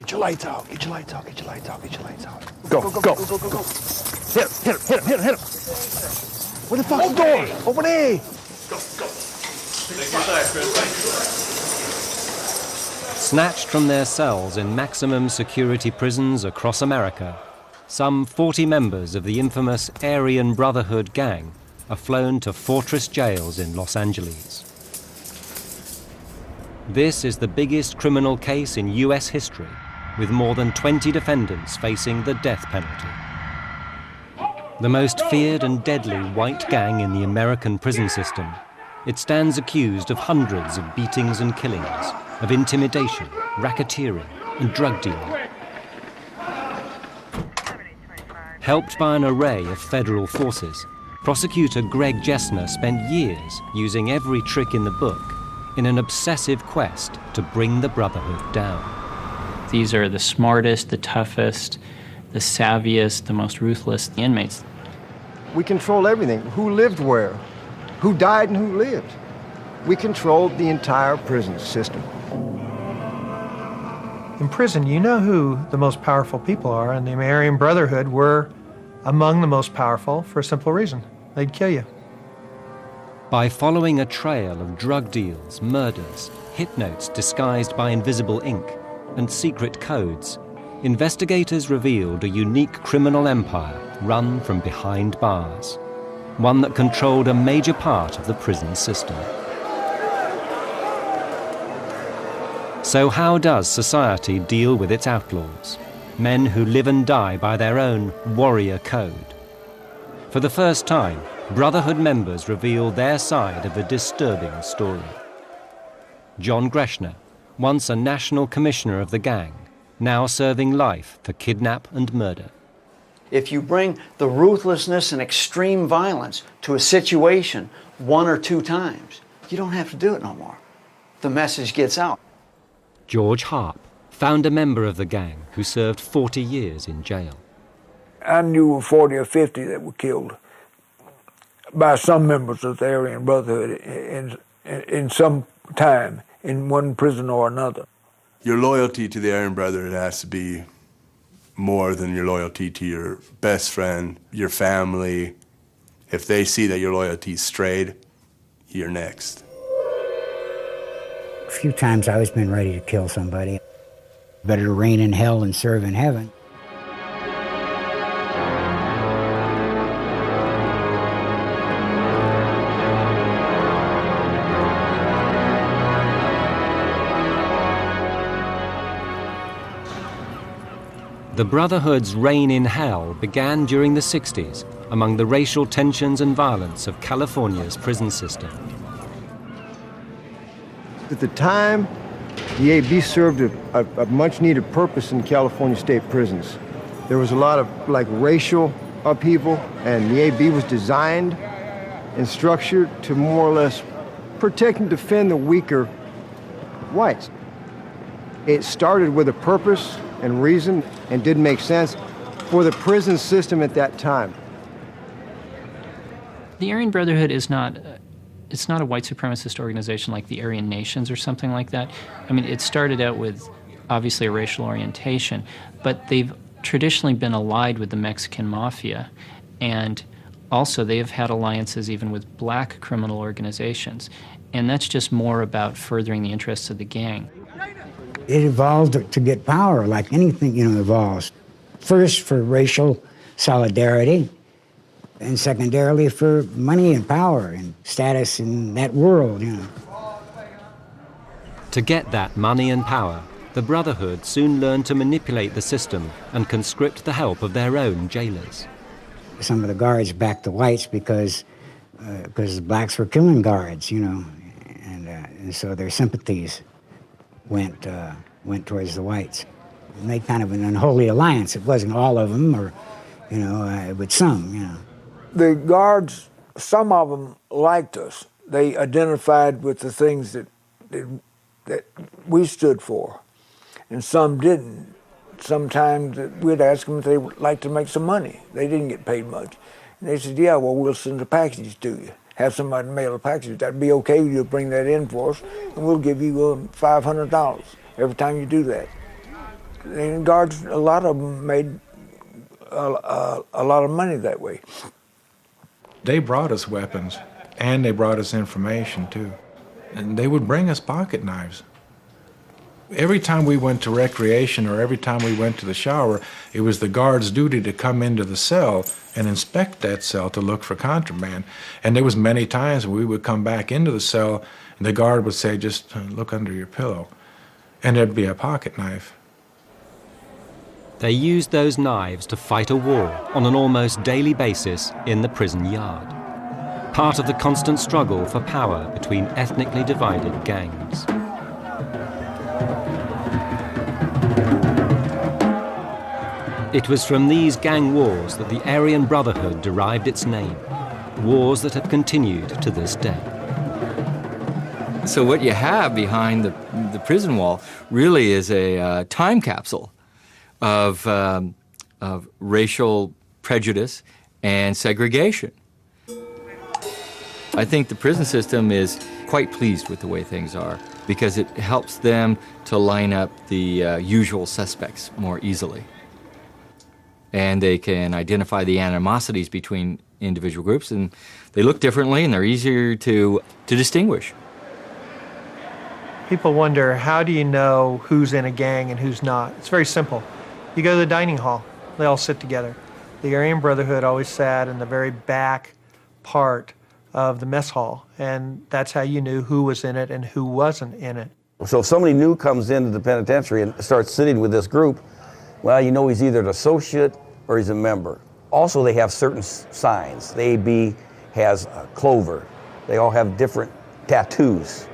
Get your lights out. Get your lights out. Get your lights out. Get your lights out. Go. Hit him. Where the fuck's the door? Over there. Go. Snatched from their cells in maximum security prisons across America, some 40 members of the infamous Aryan Brotherhood gang are flown to fortress jails in Los Angeles. This is the biggest criminal case in US history, with more than 20 defendants facing the death penalty. The most feared and deadly white gang in the American prison system, it stands accused of hundreds of beatings and killings, of intimidation, racketeering, and drug dealing. Helped by an array of federal forces, prosecutor Greschner spent years using every trick in the book in an obsessive quest to bring the Brotherhood down. These are the smartest, the toughest, the savviest, the most ruthless inmates. We control everything. Who lived where? Who died and who lived? We controlled the entire prison system. In prison, you know who the most powerful people are, and the Aryan Brotherhood were among the most powerful for a simple reason. They'd kill you. By following a trail of drug deals, murders, hit notes disguised by invisible ink, and secret codes, investigators revealed a unique criminal empire run from behind bars, one that controlled a major part of the prison system. So how does society deal with its outlaws, men who live and die by their own warrior code? For the first time, Brotherhood members reveal their side of a disturbing story. John Greschner, once a national commissioner of the gang, now serving life for kidnap and murder. If you bring the ruthlessness and extreme violence to a situation 1 or 2 times, you don't have to do it no more. The message gets out. George Harp, founder member of the gang who served 40 years in jail. I knew 40 or 50 that were killed by some members of the Aryan Brotherhood in some time, in one prison or another. Your loyalty to the Aryan Brotherhood has to be more than your loyalty to your best friend, your family. If they see that your loyalty's strayed, you're next. A few times I was been ready to kill somebody. Better to reign in hell than serve in heaven. The Brotherhood's reign in hell began during the 60s among the racial tensions and violence of California's prison system. At the time, the AB served a much-needed purpose in California state prisons. There was a lot of racial upheaval, and the AB was designed and structured to more or less protect and defend the weaker whites. It started with a purpose and reason and did make sense for the prison system at that time. The Aryan Brotherhood is not a white supremacist organization like the Aryan Nations or something like that. I mean, it started out with obviously a racial orientation, but they've traditionally been allied with the Mexican mafia, and also they have had alliances even with black criminal organizations, and that's just more about furthering the interests of the gang. It evolved to get power, like anything, evolves. First for racial solidarity, and secondarily for money and power and status in that world, To get that money and power, the Brotherhood soon learned to manipulate the system and conscript the help of their own jailers. Some of the guards backed the whites because the blacks were killing guards, and so their sympathies went towards the whites. We made kind of an unholy alliance. It wasn't all of them, or but some. The guards, some of them liked us. They identified with the things that we stood for, and some didn't. Sometimes we'd ask them if they would like to make some money. They didn't get paid much. And they said, yeah, well, we'll send a package to you. Have somebody mail a package. That'd be okay. You'll bring that in for us, and we'll give you $500 every time you do that. And guards, a lot of them made a lot of money that way. They brought us weapons, and they brought us information, too. And they would bring us pocket knives. Every time we went to recreation or every time we went to the shower, it was the guard's duty to come into the cell and inspect that cell to look for contraband. And there was many times we would come back into the cell and the guard would say, just look under your pillow. And there'd be a pocket knife. They used those knives to fight a war on an almost daily basis in the prison yard. Part of the constant struggle for power between ethnically divided gangs. It was from these gang wars that the Aryan Brotherhood derived its name, wars that have continued to this day. So what you have behind the prison wall really is a time capsule of racial prejudice and segregation. I think the prison system is quite pleased with the way things are because it helps them to line up the usual suspects more easily. And they can identify the animosities between individual groups, and they look differently and they're easier to distinguish. People wonder, how do you know who's in a gang and who's not? It's very simple. You go to the dining hall, they all sit together. The Aryan Brotherhood always sat in the very back part of the mess hall, and that's how you knew who was in it and who wasn't in it. So if somebody new comes into the penitentiary and starts sitting with this group, well, you know he's either an associate or he's a member. Also, they have certain signs. The AB has clover. They all have different tattoos.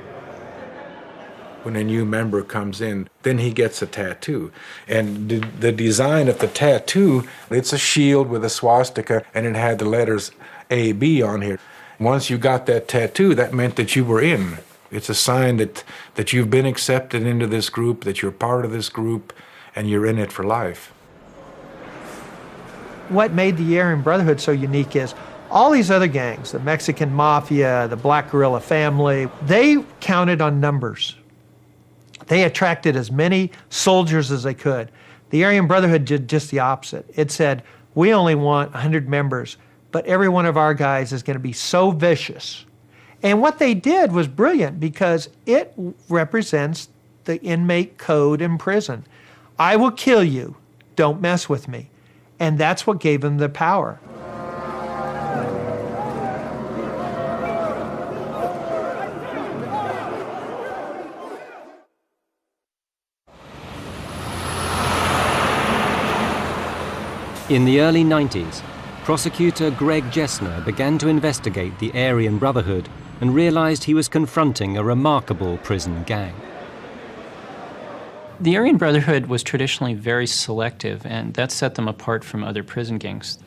When a new member comes in, then he gets a tattoo. And the design of the tattoo, it's a shield with a swastika, and it had the letters AB on here. Once you got that tattoo, that meant that you were in. It's a sign that you've been accepted into this group, that you're part of this group, and you're in it for life. What made the Aryan Brotherhood so unique is all these other gangs, the Mexican Mafia, the Black Guerrilla Family, they counted on numbers. They attracted as many soldiers as they could. The Aryan Brotherhood did just the opposite. It said, we only want 100 members, but every one of our guys is going to be so vicious. And what they did was brilliant because it represents the inmate code in prison. I will kill you, don't mess with me. And that's what gave them the power. In the early 90s, prosecutor Greschner began to investigate the Aryan Brotherhood and realized he was confronting a remarkable prison gang. The Aryan Brotherhood was traditionally very selective, and that set them apart from other prison gangs.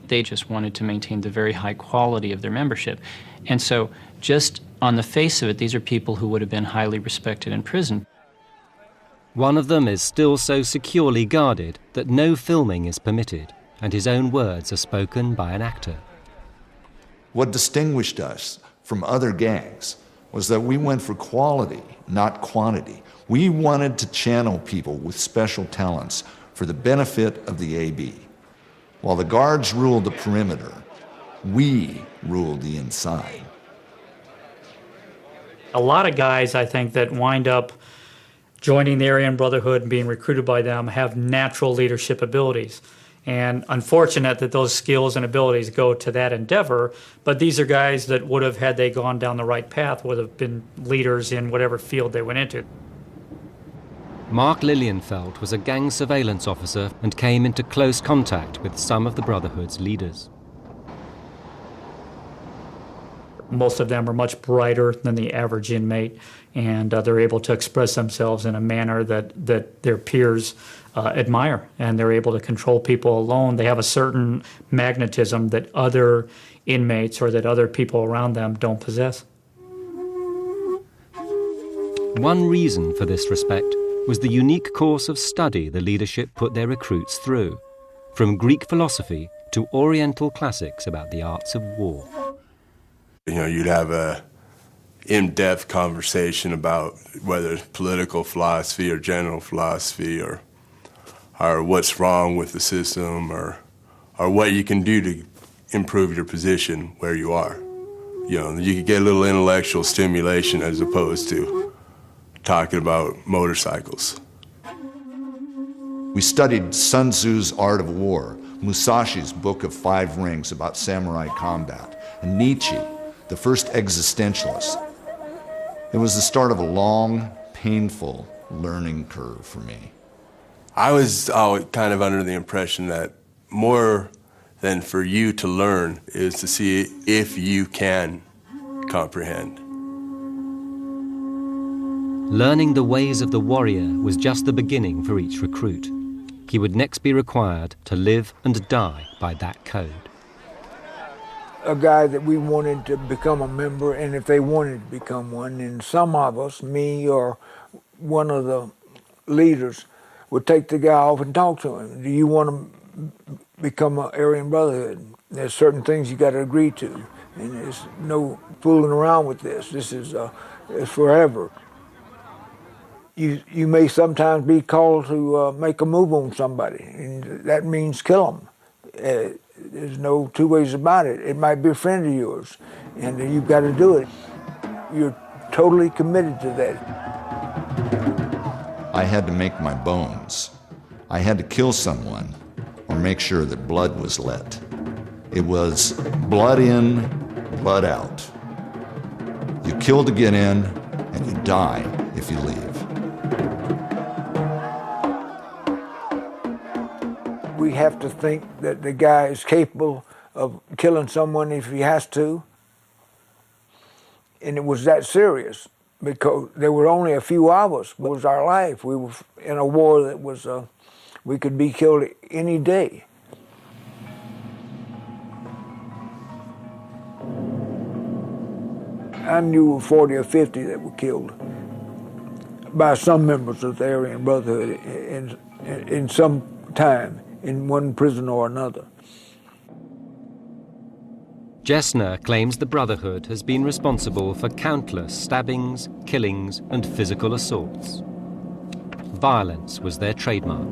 They just wanted to maintain the very high quality of their membership. And so, just on the face of it, these are people who would have been highly respected in prison. One of them is still so securely guarded that no filming is permitted, and his own words are spoken by an actor. What distinguished us from other gangs was that we went for quality, not quantity. We wanted to channel people with special talents for the benefit of the AB. While the guards ruled the perimeter, we ruled the inside. A lot of guys, I think, that wind up joining the Aryan Brotherhood and being recruited by them have natural leadership abilities. And unfortunate that those skills and abilities go to that endeavor, but these are guys that would have, had they gone down the right path, would have been leaders in whatever field they went into. Mark Lilienfeld was a gang surveillance officer and came into close contact with some of the Brotherhood's leaders. Most of them are much brighter than the average inmate, and they're able to express themselves in a manner that their peers admire, and they're able to control people alone. They have a certain magnetism that other inmates or that other people around them don't possess. One reason for this respect was the unique course of study the leadership put their recruits through, from Greek philosophy to Oriental classics about the arts of war. You know, you'd have a in-depth conversation about whether it's political philosophy or general philosophy or or what's wrong with the system, or what you can do to improve your position where you are. You know, you could get a little intellectual stimulation as opposed to talking about motorcycles. We studied Sun Tzu's Art of War, Musashi's Book of Five Rings about samurai combat, and Nietzsche, the first existentialist. It was the start of a long, painful learning curve for me. I was kind of under the impression that more than for you to learn is to see if you can comprehend. Learning the ways of the warrior was just the beginning for each recruit. He would next be required to live and die by that code. A guy that we wanted to become a member, and if they wanted to become one, and some of us, me or one of the leaders, would take the guy off and talk to him. Do you want to become an Aryan Brotherhood? There's certain things you got to agree to, and there's no fooling around with this. This is it's forever. You may sometimes be called to make a move on somebody, and that means kill them. There's no two ways about it. It might be a friend of yours, and you've got to do it. You're totally committed to that. I had to make my bones. I had to kill someone or make sure that blood was let. It was blood in, blood out. You kill to get in, and you die if you leave. We have to think that the guy is capable of killing someone if he has to. And it was that serious because there were only a few of us. It was our life. We were in a war that was, we could be killed any day. I knew 40 or 50 that were killed by some members of the Aryan Brotherhood in some time, in one prison or another. Greschner claims the Brotherhood has been responsible for countless stabbings, killings, and physical assaults. Violence was their trademark.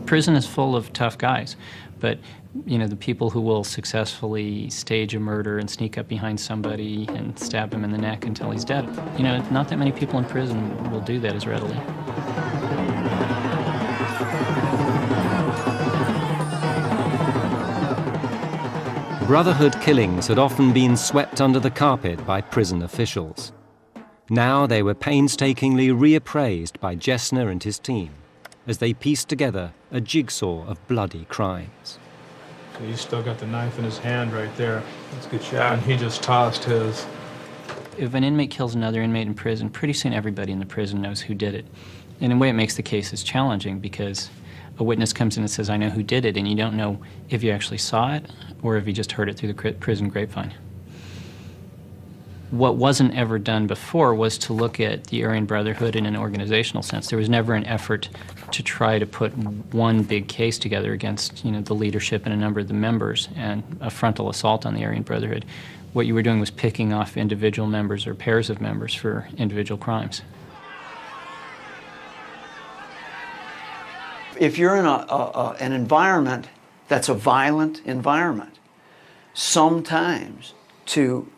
Prison is full of tough guys, but you know, the people who will successfully stage a murder and sneak up behind somebody and stab him in the neck until he's dead. You know, not that many people in prison will do that as readily. Brotherhood killings had often been swept under the carpet by prison officials. Now they were painstakingly reappraised by Greschner and his team as they pieced together a jigsaw of bloody crimes. So he's still got the knife in his hand right there. That's a good shot. And he just tossed his. If an inmate kills another inmate in prison, pretty soon everybody in the prison knows who did it. And in a way it makes the cases challenging because a witness comes in and says, I know who did it, and you don't know if you actually saw it or if you just heard it through the prison grapevine. What wasn't ever done before was to look at the Aryan Brotherhood in an organizational sense. There was never an effort to try to put one big case together against, you know, the leadership and a number of the members and a frontal assault on the Aryan Brotherhood. What you were doing was picking off individual members or pairs of members for individual crimes. If you're in an environment that's a violent environment, sometimes to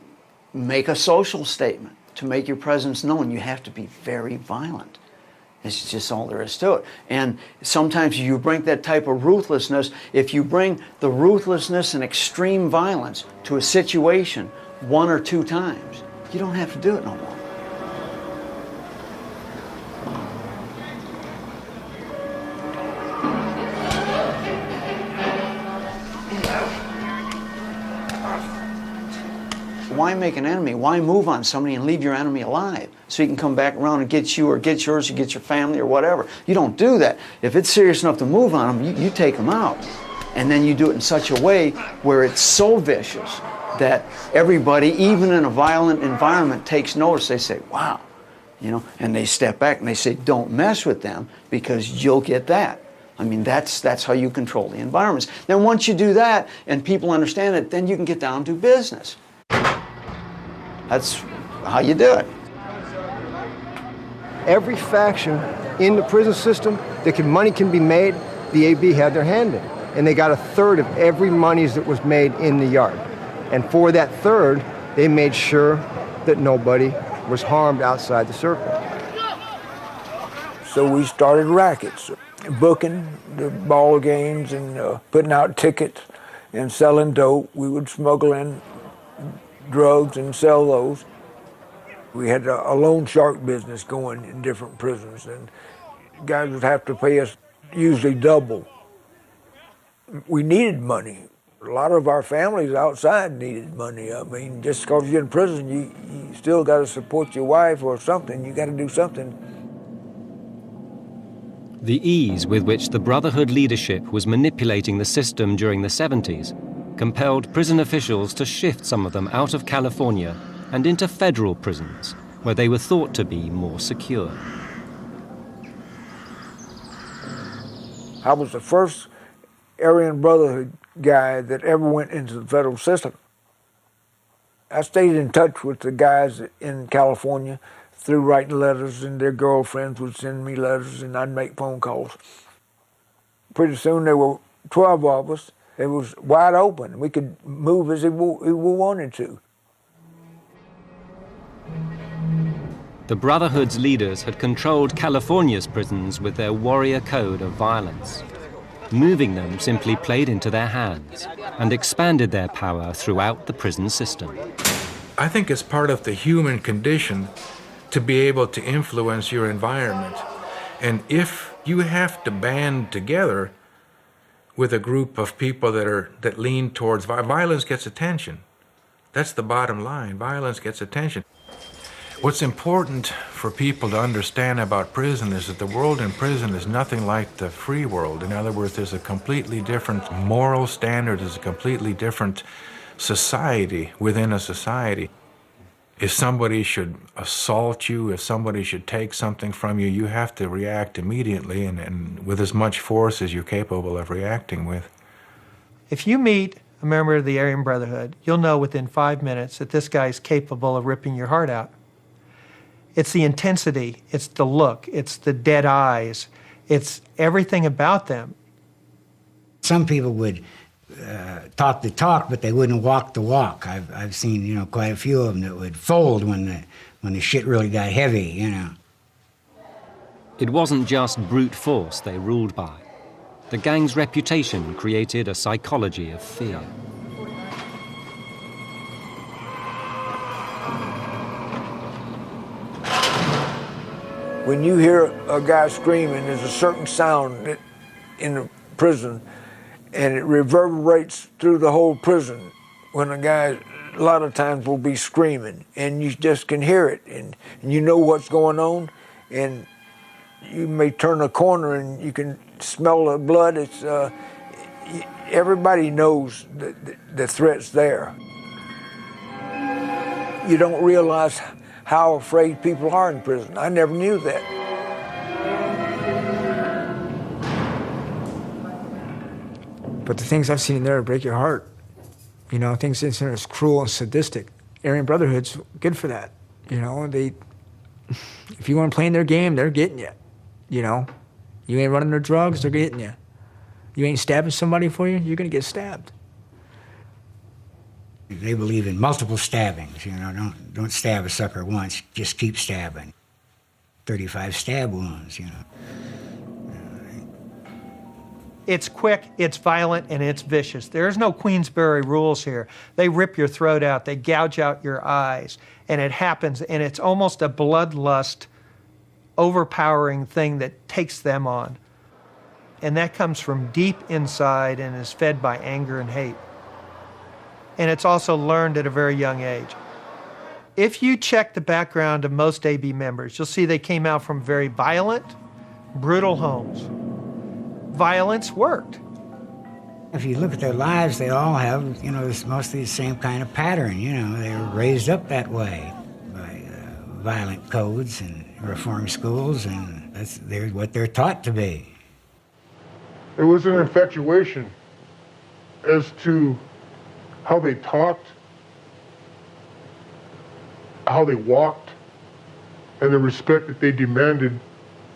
make a social statement, to make your presence known, you have to be very violent. It's just all there is to it. And sometimes you bring that type of ruthlessness. If you bring the ruthlessness and extreme violence to a situation 1 or 2 times, you don't have to do it no more. Why make an enemy? Why move on somebody and leave your enemy alive so you can come back around and get you or get yours or get your family or whatever? You don't do that. If it's serious enough to move on them, you take them out. And then you do it in such a way where it's so vicious that everybody, even in a violent environment, takes notice. They say, wow, you know, and they step back and they say, don't mess with them because you'll get that. I mean, that's how you control the environments. Then once you do that and people understand it, then you can get down to business. That's how you do it. Every faction in the prison system money can be made, the AB had their hand in. And they got a third of every money that was made in the yard. And for that third, they made sure that nobody was harmed outside the circle. So we started rackets, booking the ball games and putting out tickets and selling dope. We would smuggle in drugs and sell those. We had a loan shark business going in different prisons, and guys would have to pay us usually double. We needed money. A lot of our families outside needed money. I mean, just because you're in prison, you still got to support your wife or something. You got to do something. The ease with which the Brotherhood leadership was manipulating the system during the 70s compelled prison officials to shift some of them out of California and into federal prisons, where they were thought to be more secure. I was the first Aryan Brotherhood guy that ever went into the federal system. I stayed in touch with the guys in California through writing letters, and their girlfriends would send me letters, and I'd make phone calls. Pretty soon there were 12 of us. It was wide open. We could move as we wanted to. The Brotherhood's leaders had controlled California's prisons with their warrior code of violence. Moving them simply played into their hands and expanded their power throughout the prison system. I think it's part of the human condition to be able to influence your environment. And if you have to band together with a group of people that lean towards violence, gets attention. That's the bottom line. Violence gets attention. What's important for people to understand about prison is that the world in prison is nothing like the free world. In other words, there's a completely different moral standard, there's a completely different society within a society. If somebody should assault you, if somebody should take something from you, you have to react immediately and with as much force as you're capable of reacting with. If you meet a member of the Aryan Brotherhood, you'll know within 5 minutes that this guy's capable of ripping your heart out. It's the intensity, it's the look, it's the dead eyes, it's everything about them. Some people would talk the talk, but they wouldn't walk the walk. I've seen, quite a few of them that would fold when the shit really got heavy, It wasn't just brute force they ruled by. The gang's reputation created a psychology of fear. When you hear a guy screaming, there's a certain sound in the prison, and it reverberates through the whole prison when a guy, a lot of times, will be screaming, and you just can hear it, and you know what's going on, and you may turn a corner and you can smell the blood. It's everybody knows the threat's there. You don't realize how afraid people are in prison. I never knew that. But the things I've seen in there break your heart. Things in there is cruel and sadistic. Aryan Brotherhood's good for that. If you want to play in their game, they're getting you. You ain't running their drugs, they're getting you. You ain't stabbing somebody for you, you're gonna get stabbed. They believe in multiple stabbings, don't stab a sucker once, just keep stabbing. 35 stab wounds, It's quick, it's violent, and it's vicious. There's no Queensberry rules here. They rip your throat out, they gouge out your eyes, and it happens, and it's almost a bloodlust, overpowering thing that takes them on. And that comes from deep inside and is fed by anger and hate. And it's also learned at a very young age. If you check the background of most AB members, you'll see they came out from very violent, brutal homes. Violence worked. If you look at their lives, they all have, mostly the same kind of pattern, They were raised up that way by violent codes and reform schools, and that's what they're taught to be. It was an infatuation as to how they talked, how they walked, and the respect that they demanded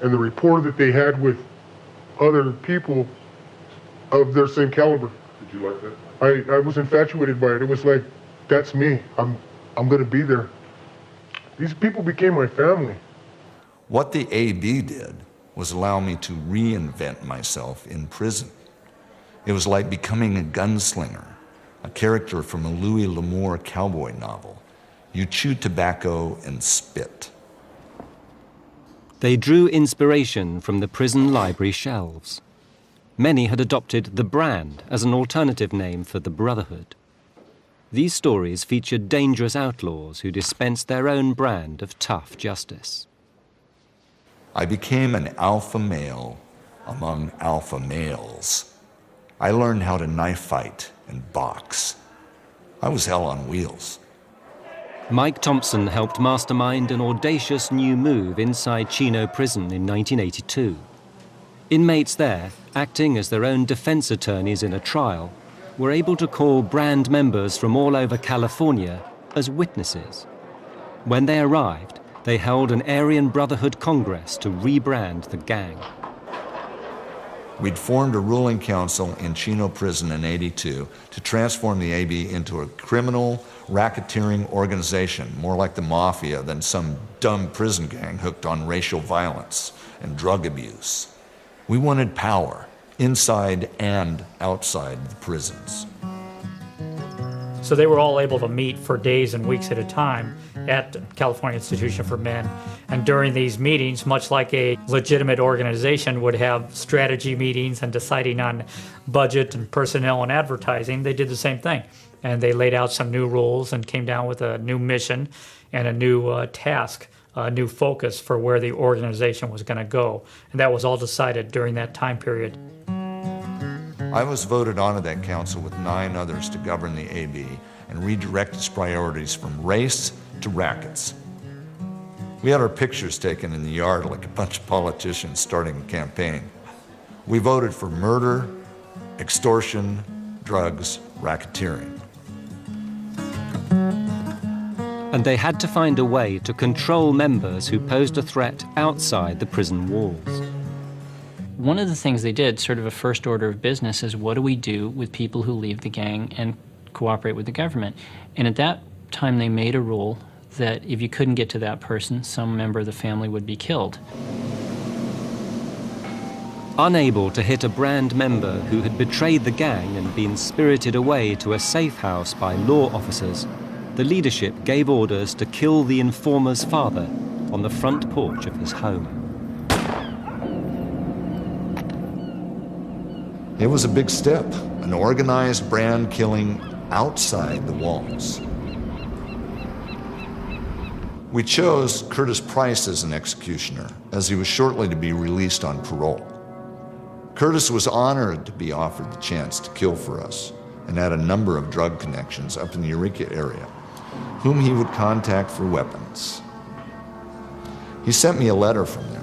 and the rapport that they had with other people of their same caliber. Did you like that? I was infatuated by it. It was like, that's me. I'm going to be there. These people became my family. What the AB did was allow me to reinvent myself in prison. It was like becoming a gunslinger, a character from a Louis L'Amour cowboy novel. You chew tobacco and spit. They drew inspiration from the prison library shelves. Many had adopted the Brand as an alternative name for the Brotherhood. These stories featured dangerous outlaws who dispensed their own brand of tough justice. I became an alpha male among alpha males. I learned how to knife fight and box. I was hell on wheels. Mike Thompson helped mastermind an audacious new move inside Chino Prison in 1982. Inmates there, acting as their own defense attorneys in a trial, were able to call Brand members from all over California as witnesses. When they arrived, they held an Aryan Brotherhood Congress to rebrand the gang. We'd formed a ruling council in Chino Prison in '82 to transform the AB into a criminal racketeering organization, more like the mafia than some dumb prison gang hooked on racial violence and drug abuse. We wanted power, inside and outside the prisons. So they were all able to meet for days and weeks at a time at California Institution for Men. And during these meetings, much like a legitimate organization would have strategy meetings and deciding on budget and personnel and advertising, they did the same thing. And they laid out some new rules and came down with a new mission and a new task, a new focus for where the organization was going to go. And that was all decided during that time period. I was voted onto that council with 9 others to govern the AB and redirect its priorities from race to rackets. We had our pictures taken in the yard like a bunch of politicians starting a campaign. We voted for murder, extortion, drugs, racketeering. And they had to find a way to control members who posed a threat outside the prison walls. One of the things they did, sort of a first order of business, is what do we do with people who leave the gang and cooperate with the government? And at that time they made a rule that if you couldn't get to that person, some member of the family would be killed. Unable to hit a Brand member who had betrayed the gang and been spirited away to a safe house by law officers, the leadership gave orders to kill the informer's father on the front porch of his home. It was a big step, an organized Brand killing outside the walls. We chose Curtis Price as an executioner, as he was shortly to be released on parole. Curtis was honored to be offered the chance to kill for us and had a number of drug connections up in the Eureka area, whom he would contact for weapons. He sent me a letter from there.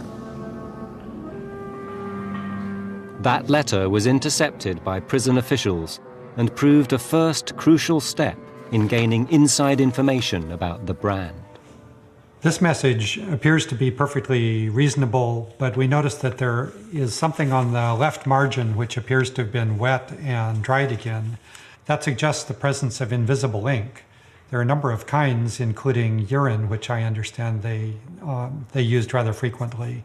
That letter was intercepted by prison officials and proved a first crucial step in gaining inside information about the Brand. This message appears to be perfectly reasonable, but we notice that there is something on the left margin which appears to have been wet and dried again. That suggests the presence of invisible ink. There are a number of kinds, including urine, which I understand they used rather frequently.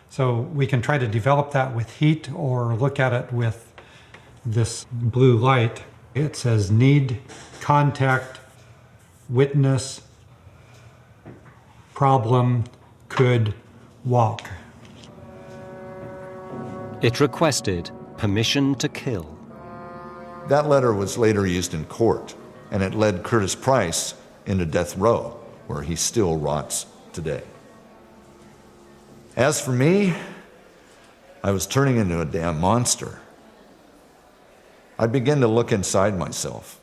So we can try to develop that with heat or look at it with this blue light. It says need, contact, witness, problem, could, walk. It requested permission to kill. That letter was later used in court, and it led Curtis Price into death row, where he still rots today. As for me, I was turning into a damn monster. I began to look inside myself.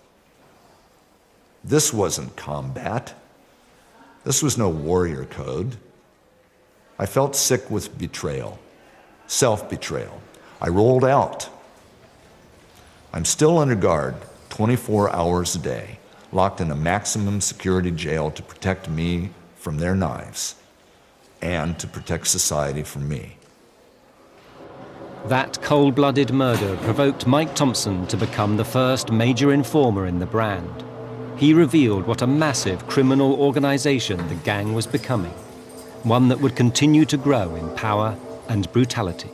This wasn't combat. This was no warrior code. I felt sick with betrayal, self-betrayal. I rolled out. I'm still under guard 24 hours a day, locked in a maximum security jail to protect me from their knives. and to protect society from me. That cold-blooded murder provoked Mike Thompson to become the first major informer in the brand. He revealed what a massive criminal organization the gang was becoming, one that would continue to grow in power and brutality.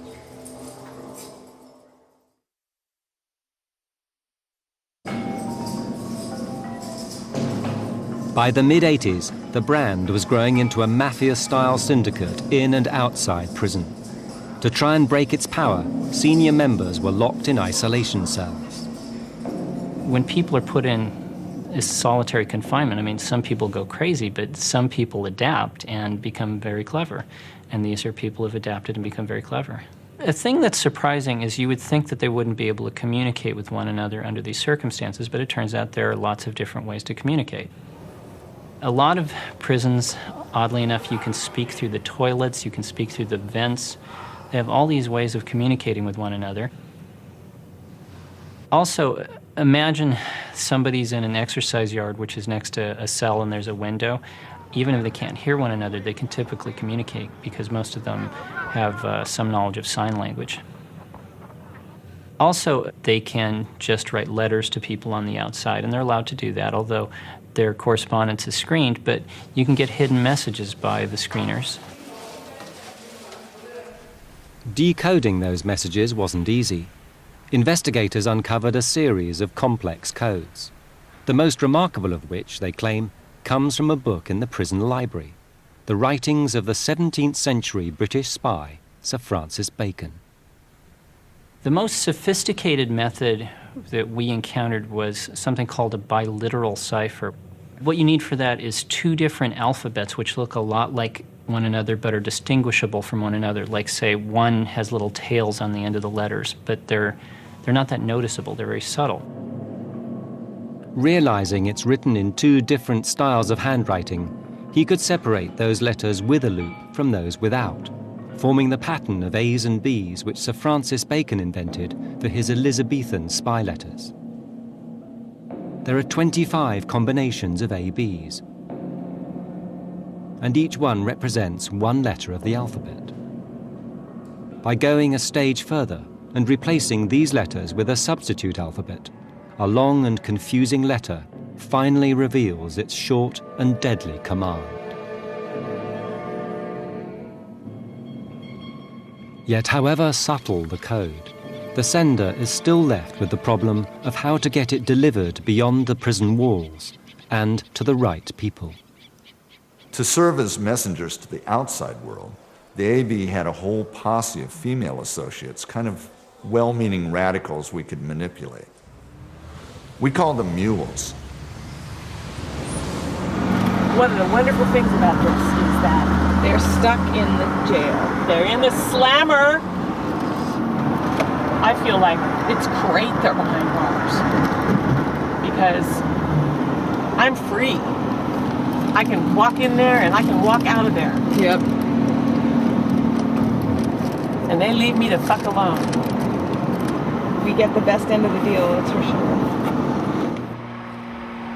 By the mid-80s, the brand was growing into a mafia-style syndicate in and outside prison. To try and break its power, senior members were locked in isolation cells. When people are put in solitary confinement, I mean, some people go crazy, but some people adapt and become very clever. And these are people who have adapted and become very clever. A thing that's surprising is you would think that they wouldn't be able to communicate with one another under these circumstances, but it turns out there are lots of different ways to communicate. A lot of prisons, oddly enough, you can speak through the toilets, you can speak through the vents. They have all these ways of communicating with one another. Also, imagine somebody's in an exercise yard which is next to a cell and there's a window. Even if they can't hear one another, they can typically communicate because most of them have some knowledge of sign language. Also, they can just write letters to people on the outside, and they're allowed to do that, although their correspondence is screened, but you can get hidden messages by the screeners. Decoding those messages wasn't easy. Investigators uncovered a series of complex codes, the most remarkable of which, they claim, comes from a book in the prison library, the writings of the 17th century British spy, Sir Francis Bacon. The most sophisticated method that we encountered was something called a biliteral cipher. What you need for that is two different alphabets which look a lot like one another but are distinguishable from one another. Like, say, one has little tails on the end of the letters, but they're not that noticeable. They're very subtle. Realizing it's written in two different styles of handwriting, he could separate those letters with a loop from those without, forming the pattern of A's and B's which Sir Francis Bacon invented for his Elizabethan spy letters. There are 25 combinations of ABs, and each one represents one letter of the alphabet. By going a stage further and replacing these letters with a substitute alphabet, a long and confusing letter finally reveals its short and deadly command. Yet however subtle the code, the sender is still left with the problem of how to get it delivered beyond the prison walls and to the right people. To serve as messengers to the outside world, the AB had a whole posse of female associates, kind of well-meaning radicals we could manipulate. We called them mules. One of the wonderful things about this is that they're stuck in the jail. They're in the slammer. I feel like it's great they're behind bars because I'm free. I can walk in there and I can walk out of there. Yep. And they leave me the fuck alone. We get the best end of the deal, that's for sure.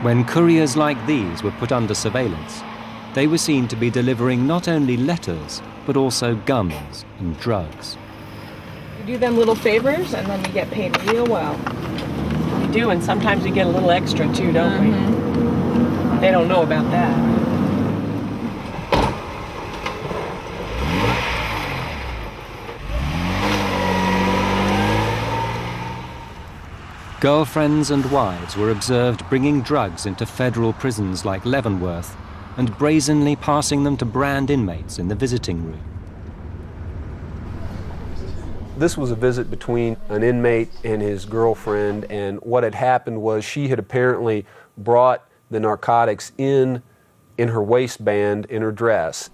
When couriers like these were put under surveillance, they were seen to be delivering not only letters, but also guns and drugs. We do them little favors and then we get paid real well. We do, and sometimes we get a little extra too, don't we? They don't know about that. Girlfriends and wives were observed bringing drugs into federal prisons like Leavenworth and brazenly passing them to brand inmates in the visiting room. This was a visit between an inmate and his girlfriend, and what had happened was she had apparently brought the narcotics in her waistband in her dress.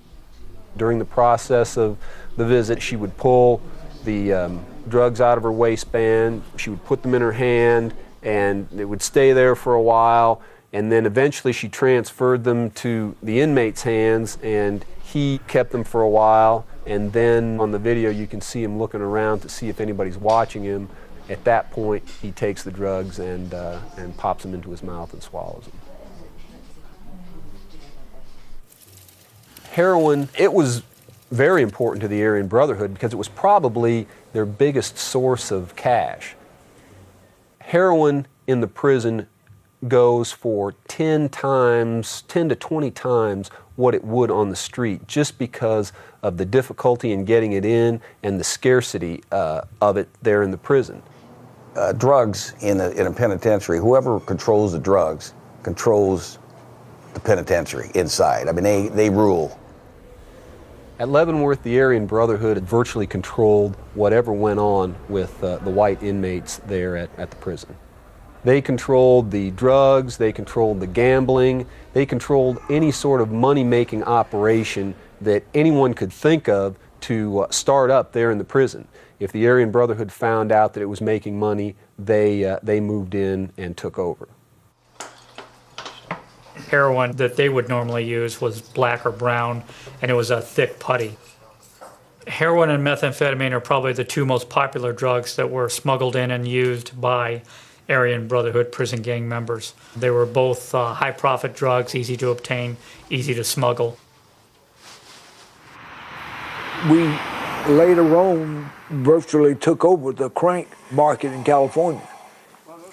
During the process of the visit, she would pull the drugs out of her waistband, she would put them in her hand, and it would stay there for a while, and then eventually she transferred them to the inmate's hands, and he kept them for a while, and then on the video you can see him looking around to see if anybody's watching him. At that point, he takes the drugs and pops them into his mouth and swallows them. Heroin, it was very important to the Aryan Brotherhood because it was probably their biggest source of cash. Heroin in the prison goes for 10 to 20 times what it would on the street, just because of the difficulty in getting it in and the scarcity of it there in the prison. Drugs in a penitentiary, whoever controls the drugs controls the penitentiary inside. I mean, they rule. At Leavenworth, the Aryan Brotherhood virtually controlled whatever went on with the white inmates there at the prison. They controlled the drugs, they controlled the gambling, they controlled any sort of money-making operation that anyone could think of to start up there in the prison. If the Aryan Brotherhood found out that it was making money, they moved in and took over. Heroin that they would normally use was black or brown, and it was a thick putty. Heroin and methamphetamine are probably the two most popular drugs that were smuggled in and used by Aryan Brotherhood prison gang members. They were both high-profit drugs, easy to obtain, easy to smuggle. We later on virtually took over the crank market in California.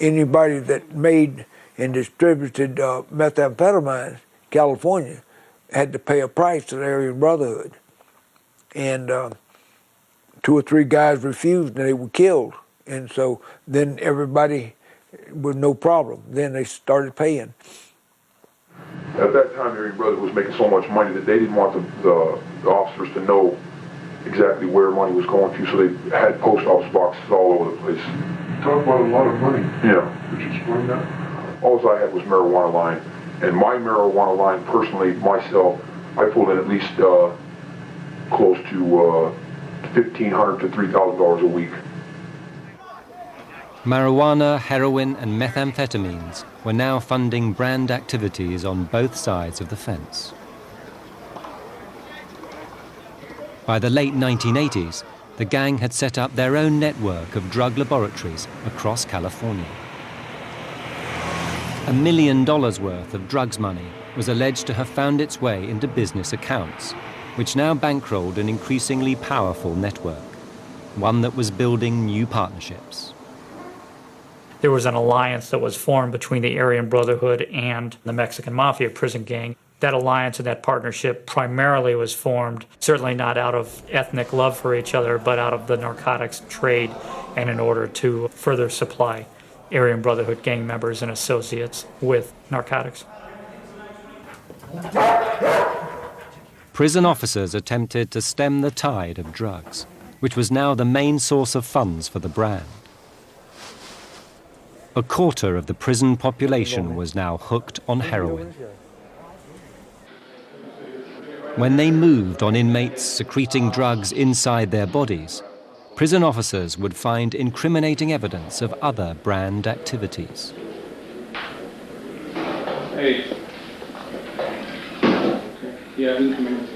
Anybody that made and distributed methamphetamine in California had to pay a price to the Aryan Brotherhood. And 2 or 3 guys refused and they were killed. And so then everybody with no problem. Then they started paying. At that time, Aryan Brotherhood was making so much money that they didn't want the officers to know exactly where money was going to, so they had post office boxes all over the place. Talk about a lot of money. Yeah. Could you explain that? All I had was marijuana line. And my marijuana line, personally, myself, I pulled in at least close to $1,500 to $3,000 a week. Marijuana, heroin and methamphetamines were now funding brand activities on both sides of the fence. By the late 1980s, the gang had set up their own network of drug laboratories across California. $1 million worth of drugs money was alleged to have found its way into business accounts, which now bankrolled an increasingly powerful network, one that was building new partnerships. There was an alliance that was formed between the Aryan Brotherhood and the Mexican Mafia prison gang. That alliance and that partnership primarily was formed, certainly not out of ethnic love for each other, but out of the narcotics trade and in order to further supply Aryan Brotherhood gang members and associates with narcotics. Prison officers attempted to stem the tide of drugs, which was now the main source of funds for the brand. A quarter of the prison population was now hooked on heroin. When they moved on inmates secreting drugs inside their bodies, prison officers would find incriminating evidence of other brand activities. Hey. Yeah, who's coming?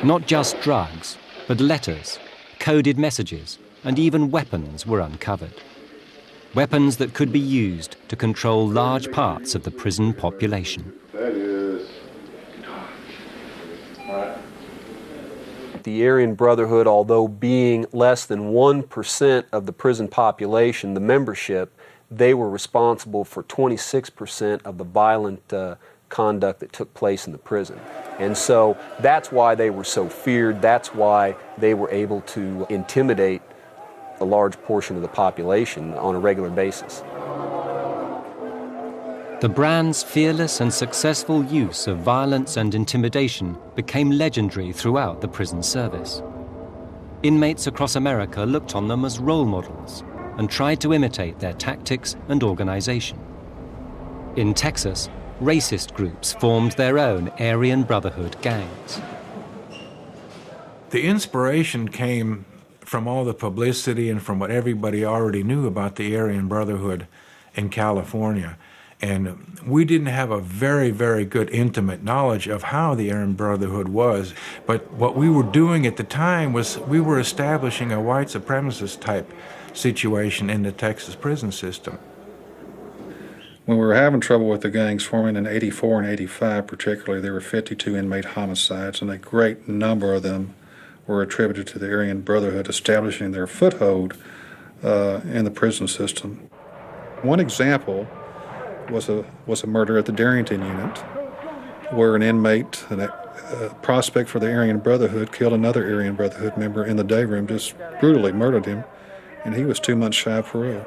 Not just drugs, but letters, coded messages, and even weapons were uncovered. Weapons that could be used to control large parts of the prison population. That is... The Aryan Brotherhood, although being less than 1% of the prison population, the membership, they were responsible for 26% of the violent conduct that took place in the prison. And so that's why they were so feared. That's why they were able to intimidate a large portion of the population on a regular basis. The brand's fearless and successful use of violence and intimidation became legendary throughout the prison service. Inmates across America looked on them as role models and tried to imitate their tactics and organization. In Texas, racist groups formed their own Aryan Brotherhood gangs. The inspiration came from all the publicity and from what everybody already knew about the Aryan Brotherhood in California. And we didn't have a very, very good intimate knowledge of how the Aryan Brotherhood was. But what we were doing at the time was we were establishing a white supremacist type situation in the Texas prison system. When we were having trouble with the gangs forming in 84 and 85 particularly, there were 52 inmate homicides, and a great number of them were attributed to the Aryan Brotherhood establishing their foothold in the prison system. One example was a murder at the Darrington unit, where an inmate, a prospect for the Aryan Brotherhood, killed another Aryan Brotherhood member in the day room, just brutally murdered him, and he was 2 months shy of parole.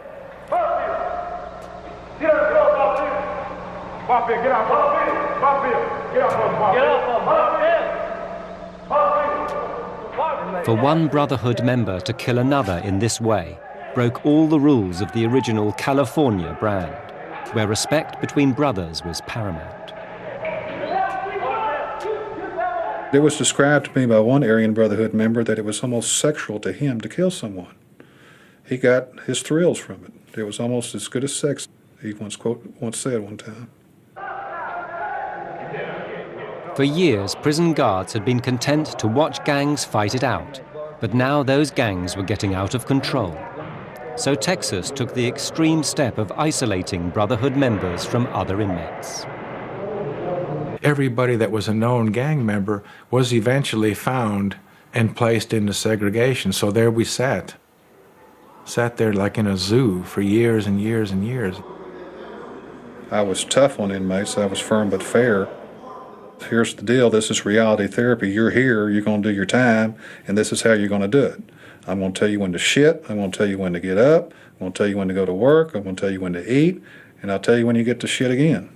For one Brotherhood member to kill another in this way broke all the rules of the original California brand, where respect between brothers was paramount. It was described to me by one Aryan Brotherhood member that it was almost sexual to him to kill someone. He got his thrills from it. It was almost as good as sex, he once said one time. For years, prison guards had been content to watch gangs fight it out, but now those gangs were getting out of control. So Texas took the extreme step of isolating Brotherhood members from other inmates. Everybody that was a known gang member was eventually found and placed into segregation. So there we sat there like in a zoo for years and years and years. I was tough on inmates. I was firm but fair. Here's the deal. This is reality therapy. You're here. You're going to do your time, and this is how you're going to do it. I'm going to tell you when to shit. I'm going to tell you when to get up. I'm going to tell you when to go to work. I'm going to tell you when to eat, and I'll tell you when you get to shit again.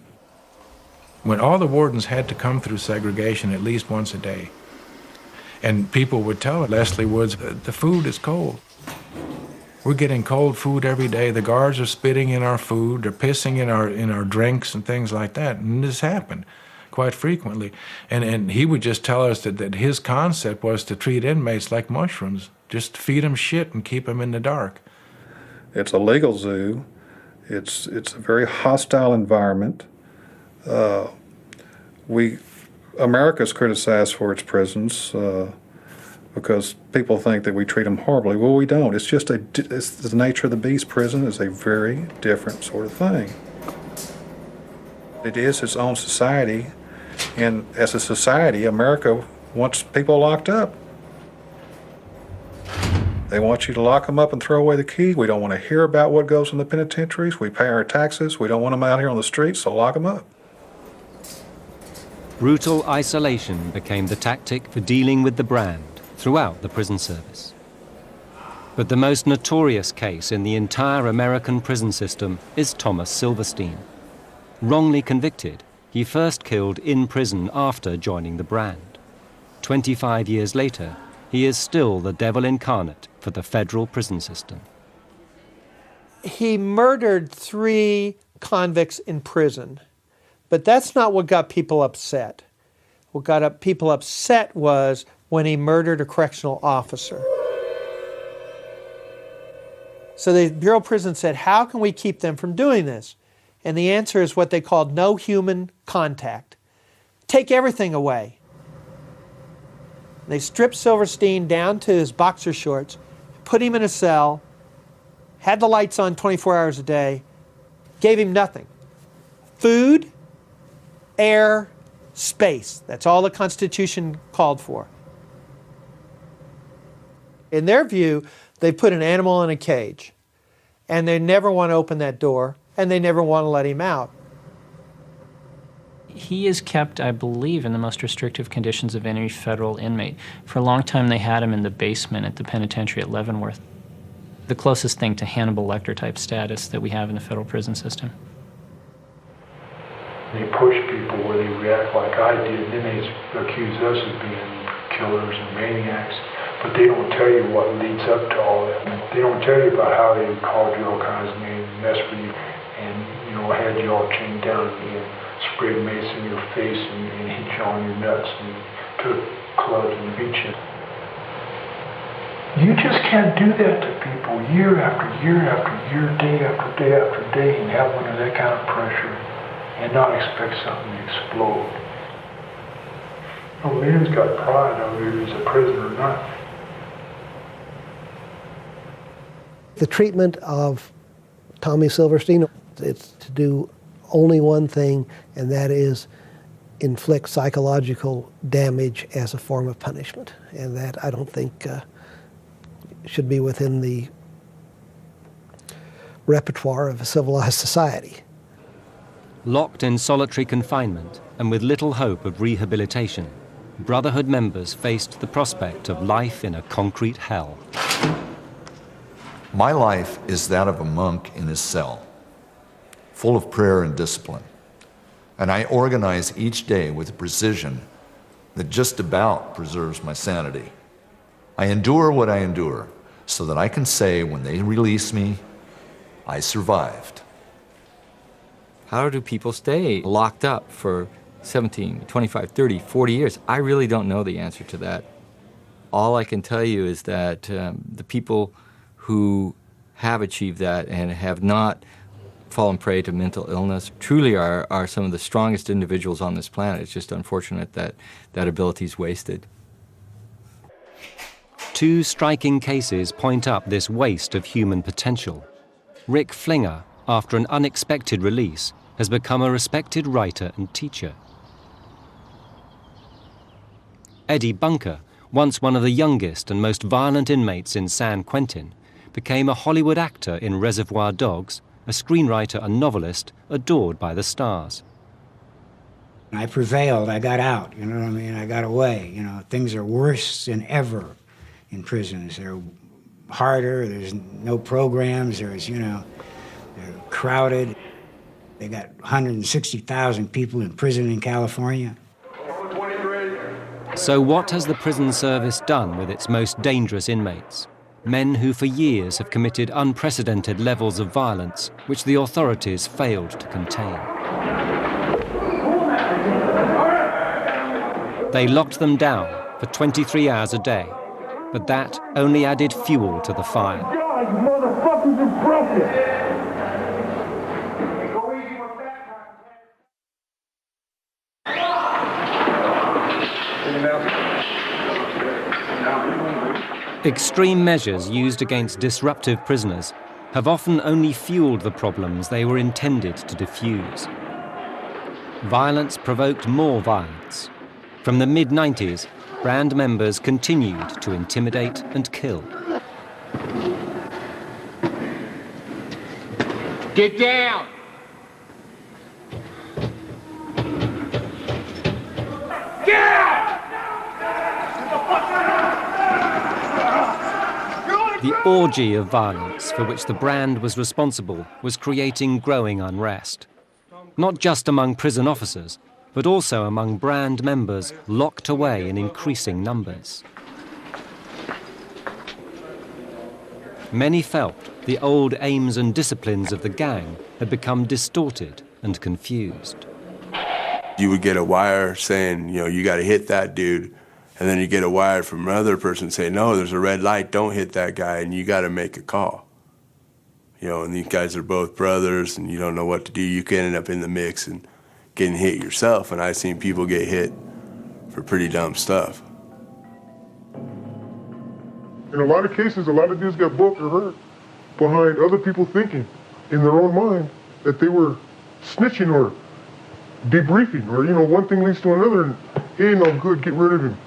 When all the wardens had to come through segregation at least once a day, and people would tell Leslie Woods, the food is cold. We're getting cold food every day. The guards are spitting in our food. They're pissing in our drinks and things like that. And this happened quite frequently. And he would just tell us that his concept was to treat inmates like mushrooms. Just feed them shit and keep them in the dark. It's a legal zoo. It's a very hostile environment. America's criticized for its prisons because people think that we treat them horribly. Well, we don't. It's just it's the nature of the beast. Prison is a very different sort of thing. It is its own society, and as a society, America wants people locked up. They want you to lock them up and throw away the key. We don't want to hear about what goes in the penitentiaries. We pay our taxes. We don't want them out here on the streets, so lock them up. Brutal isolation became the tactic for dealing with the brand throughout the prison service. But the most notorious case in the entire American prison system is Thomas Silverstein. Wrongly convicted, he first killed in prison after joining the brand. 25 years later, he is still the devil incarnate for the federal prison system. He murdered 3 convicts in prison, but that's not what got people upset. What got people upset was when he murdered a correctional officer. So the Bureau of Prisons said, how can we keep them from doing this? And the answer is what they called no human contact. Take everything away. They stripped Silverstein down to his boxer shorts, put him in a cell, had the lights on 24 hours a day, gave him nothing. Food, air, space. That's all the Constitution called for. In their view, they put an animal in a cage, and they never want to open that door, and they never want to let him out. He is kept, I believe, in the most restrictive conditions of any federal inmate. For a long time, they had him in the basement at the penitentiary at Leavenworth, the closest thing to Hannibal Lecter type status that we have in the federal prison system. They push people where they react like I did, and then they accuse us of being killers and maniacs, but they don't tell you what leads up to all that. They don't tell you about how they called you all kinds of names, messed with you, and had you all chained down and sprayed mace in your face and hit you on your nuts and took clubs and beat you. You just can't do that to people year after year after year, day after day after day, and have one of that kind of pressure and not expect something to explode. A man's got pride, whether he's a prisoner or not. The treatment of Tommy Silverstein, it's to do only one thing, and that is inflict psychological damage as a form of punishment. And that, I don't think, should be within the repertoire of a civilized society. Locked in solitary confinement and with little hope of rehabilitation, Brotherhood members faced the prospect of life in a concrete hell. My life is that of a monk in his cell, full of prayer and discipline. And I organize each day with a precision that just about preserves my sanity. I endure what I endure so that I can say when they release me, I survived. How do people stay locked up for 17, 25, 30, 40 years? I really don't know the answer to that. All I can tell you is that the people who have achieved that and have not fallen prey to mental illness truly are some of the strongest individuals on this planet. It's just unfortunate that that ability is wasted. Two striking cases point up this waste of human potential. Rick Flega, after an unexpected release, has become a respected writer and teacher. Eddie Bunker, once one of the youngest and most violent inmates in San Quentin, became a Hollywood actor in Reservoir Dogs, a screenwriter and novelist adored by the stars. I prevailed, I got out, you know what I mean? I got away, you know. Things are worse than ever in prisons. They're harder, there's no programs, there's, you know, they're crowded. They got 160,000 people in prison in California. So what has the prison service done with its most dangerous inmates? Men who for years have committed unprecedented levels of violence which the authorities failed to contain. They locked them down for 23 hours a day, but that only added fuel to the fire. God, you motherfuckers impressive! Extreme measures used against disruptive prisoners have often only fueled the problems they were intended to diffuse. Violence provoked more violence. From the mid-90s, Brand members continued to intimidate and kill. Get down! Get out! The orgy of violence for which the Brand was responsible was creating growing unrest. Not just among prison officers, but also among Brand members locked away in increasing numbers. Many felt the old aims and disciplines of the gang had become distorted and confused. You would get a wire saying, you know, you got to hit that dude. And then you get a wire from another person saying, no, there's a red light, don't hit that guy, and you got to make a call. You know, and these guys are both brothers, and you don't know what to do. You can end up in the mix and getting hit yourself, and I've seen people get hit for pretty dumb stuff. In a lot of cases, a lot of dudes got booked or hurt behind other people thinking in their own mind that they were snitching or debriefing, or, you know, one thing leads to another, and he ain't no good, get rid of him.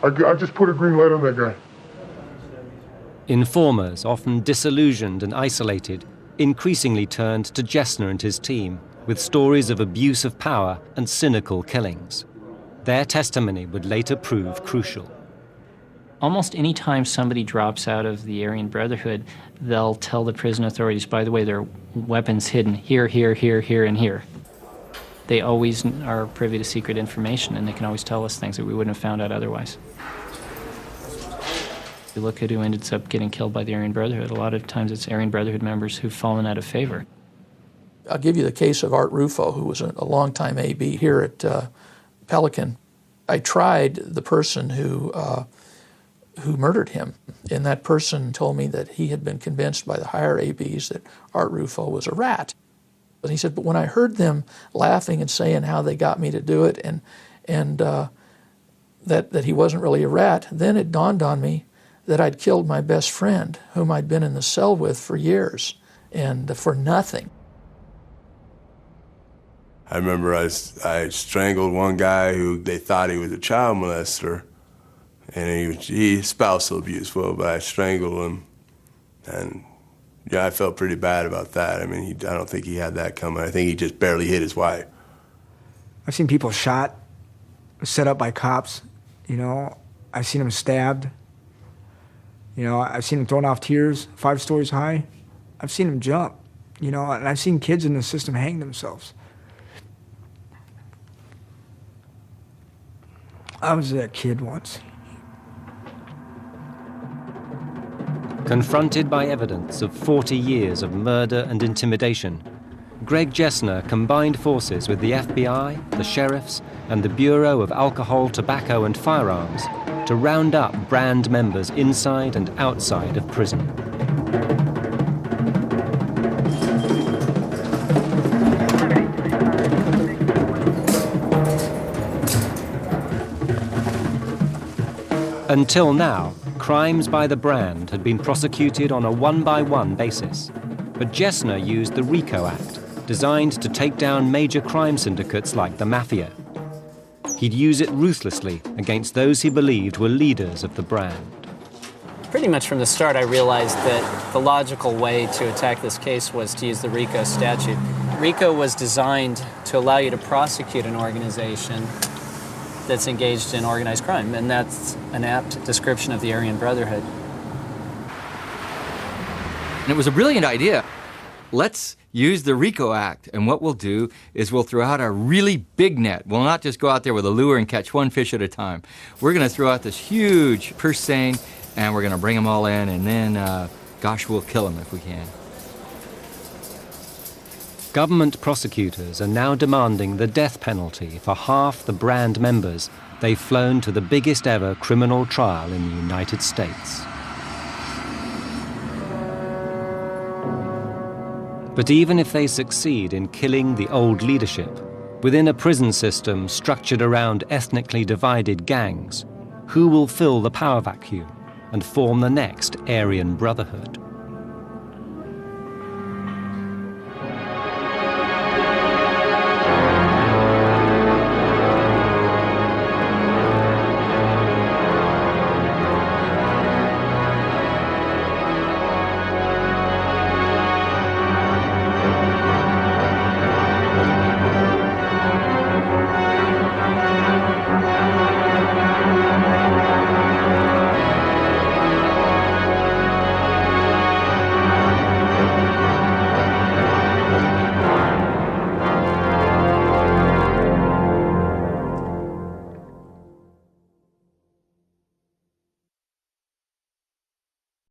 I just put a green light on that guy. Informers, often disillusioned and isolated, increasingly turned to Greschner and his team with stories of abuse of power and cynical killings. Their testimony would later prove crucial. Almost any time somebody drops out of the Aryan Brotherhood, they'll tell the prison authorities, by the way, there are weapons hidden here, here, here, here, and here. They always are privy to secret information, and they can always tell us things that we wouldn't have found out otherwise. You look at who ends up getting killed by the Aryan Brotherhood, a lot of times it's Aryan Brotherhood members who've fallen out of favor. I'll give you the case of Art Rufo, who was a longtime AB here at Pelican. I tried the person who murdered him, and that person told me that he had been convinced by the higher ABs that Art Rufo was a rat. But he said, but when I heard them laughing and saying how they got me to do it and that he wasn't really a rat, then it dawned on me that I'd killed my best friend, whom I'd been in the cell with for years, and for nothing. I remember I strangled one guy who they thought he was a child molester, and he spousal abuse, well, but I strangled him, and yeah, I felt pretty bad about that. I mean, I don't think he had that coming. I think he just barely hit his wife. I've seen people shot, set up by cops, you know. I've seen them stabbed. You know, I've seen them thrown off tiers 5 stories high. I've seen them jump, you know, and I've seen kids in the system hang themselves. I was that kid once. Confronted by evidence of 40 years of murder and intimidation, Greg Greschner combined forces with the FBI, the sheriffs, and the Bureau of Alcohol, Tobacco and Firearms to round up brand members inside and outside of prison. Until now, crimes by the brand had been prosecuted on a one-by-one basis, but Greschner used the RICO Act, designed to take down major crime syndicates like the Mafia. He'd use it ruthlessly against those he believed were leaders of the brand. Pretty much from the start, I realized that the logical way to attack this case was to use the RICO statute. RICO was designed to allow you to prosecute an organization that's engaged in organized crime, and that's an apt description of the Aryan Brotherhood. And it was a brilliant idea. Let's use the RICO Act, and what we'll do is we'll throw out a really big net. We'll not just go out there with a lure and catch one fish at a time. We're going to throw out this huge purse seine, and we're going to bring them all in, and then, gosh, we'll kill them if we can. Government prosecutors are now demanding the death penalty for half the brand members they've flown to the biggest ever criminal trial in the United States. But even if they succeed in killing the old leadership, within a prison system structured around ethnically divided gangs, who will fill the power vacuum and form the next Aryan Brotherhood?